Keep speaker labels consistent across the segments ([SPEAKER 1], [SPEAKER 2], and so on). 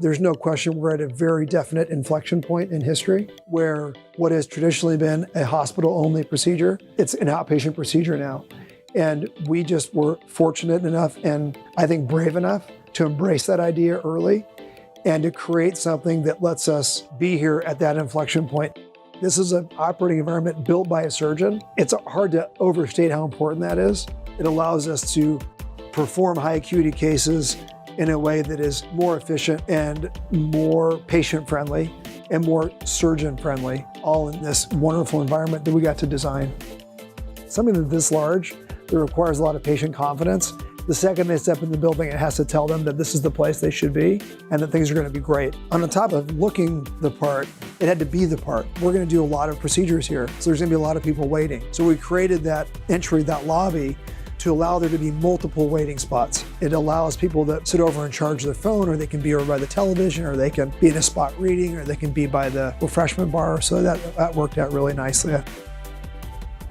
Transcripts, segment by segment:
[SPEAKER 1] There's no question we're at a very definite inflection point in history where what has traditionally been a hospital-only procedure, it's an outpatient procedure now. And we just were fortunate enough and I think brave enough to embrace that idea early and to create something that lets us be here at that inflection point. This is an operating environment built by a surgeon. It's hard to overstate how important that is. It allows us to perform high acuity cases in a way that is more efficient and more patient-friendly and more surgeon-friendly, all in this wonderful environment that we got to design. Something that's this large, that requires a lot of patient confidence, the second they step in the building, it has to tell them that this is the place they should be and that things are gonna be great. On the top of looking the part, it had to be the part. We're gonna do a lot of procedures here, so there's gonna be a lot of people waiting. So we created that entry, that lobby, to allow there to be multiple waiting spots. It allows people that sit over and charge their phone, or they can be over by the television, or they can be in a spot reading, or they can be by the refreshment bar. So that worked out really nicely.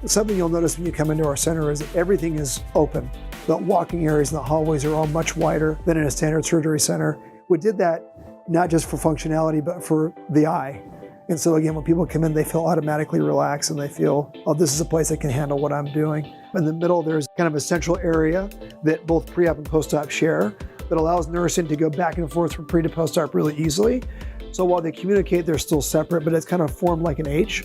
[SPEAKER 1] Something you'll notice when you come into our center is that everything is open. The walking areas and the hallways are all much wider than in a standard surgery center. We did that not just for functionality, but for the eye. And so again, when people come in, they feel automatically relaxed and they feel, oh, this is a place that can handle what I'm doing. In the middle, there's kind of a central area that both pre-op and post-op share that allows nursing to go back and forth from pre to post-op really easily. So while they communicate, they're still separate, but it's kind of formed like an H.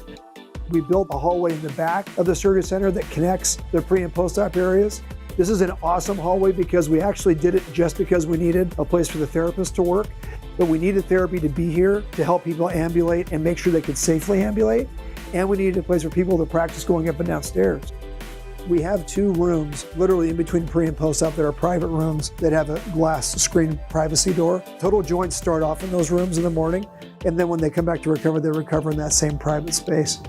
[SPEAKER 1] We built a hallway in the back of the surgery center that connects the pre and post-op areas. This is an awesome hallway because we actually did it just because we needed a place for the therapist to work, but we needed therapy to be here to help people ambulate and make sure they could safely ambulate. And we needed a place for people to practice going up and down stairs. We have 2 rooms literally in between pre and post-op that are private rooms that have a glass screen privacy door. Total joints start off in those rooms in the morning, and then when they come back to recover, they recover in that same private space.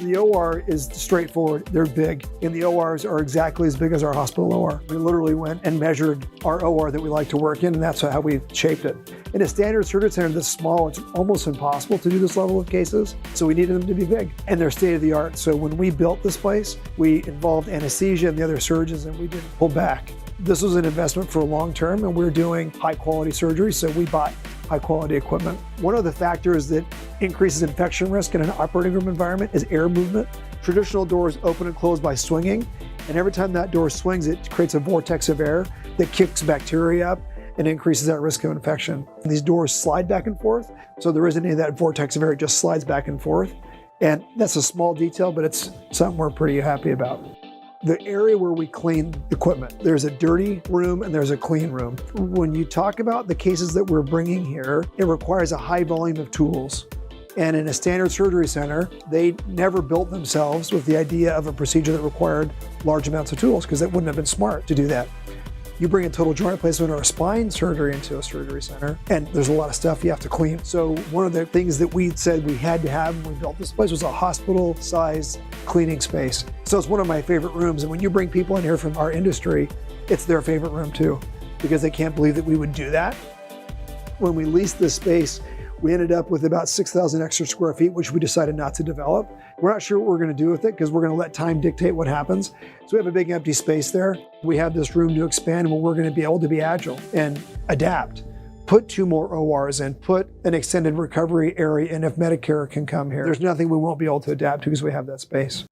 [SPEAKER 1] The OR is straightforward, they're big, and the ORs are exactly as big as our hospital OR. We literally went and measured our OR that we like to work in, and that's how we shaped it. In a standard surgery center this small, it's almost impossible to do this level of cases, so we needed them to be big, and they're state-of-the-art. So when we built this place, we involved anesthesia and the other surgeons, and we didn't pull back. This was an investment for long term, and we're doing high-quality surgery, so we bought high-quality equipment. One of the factors that increases infection risk in an operating room environment is air movement. Traditional doors open and close by swinging, and every time that door swings, it creates a vortex of air that kicks bacteria up and increases that risk of infection. And these doors slide back and forth, so there isn't any of that vortex of air, it just slides back and forth. And that's a small detail, but it's something we're pretty happy about. The area where we clean equipment, there's a dirty room and there's a clean room. When you talk about the cases that we're bringing here, it requires a high volume of tools. And in a standard surgery center, they never built themselves with the idea of a procedure that required large amounts of tools because it wouldn't have been smart to do that. You bring a total joint replacement or a spine surgery into a surgery center, and there's a lot of stuff you have to clean. So one of the things that we said we had to have when we built this place was a hospital-sized cleaning space. So it's one of my favorite rooms, and when you bring people in here from our industry, it's their favorite room too, because they can't believe that we would do that. When we leased this space, we ended up with about 6,000 extra square feet, which we decided not to develop. We're not sure what we're gonna do with it because we're gonna let time dictate what happens. So we have a big empty space there. We have this room to expand where we're gonna be able to be agile and adapt. Put 2 more ORs in, put an extended recovery area in if Medicare can come here. There's nothing we won't be able to adapt to because we have that space.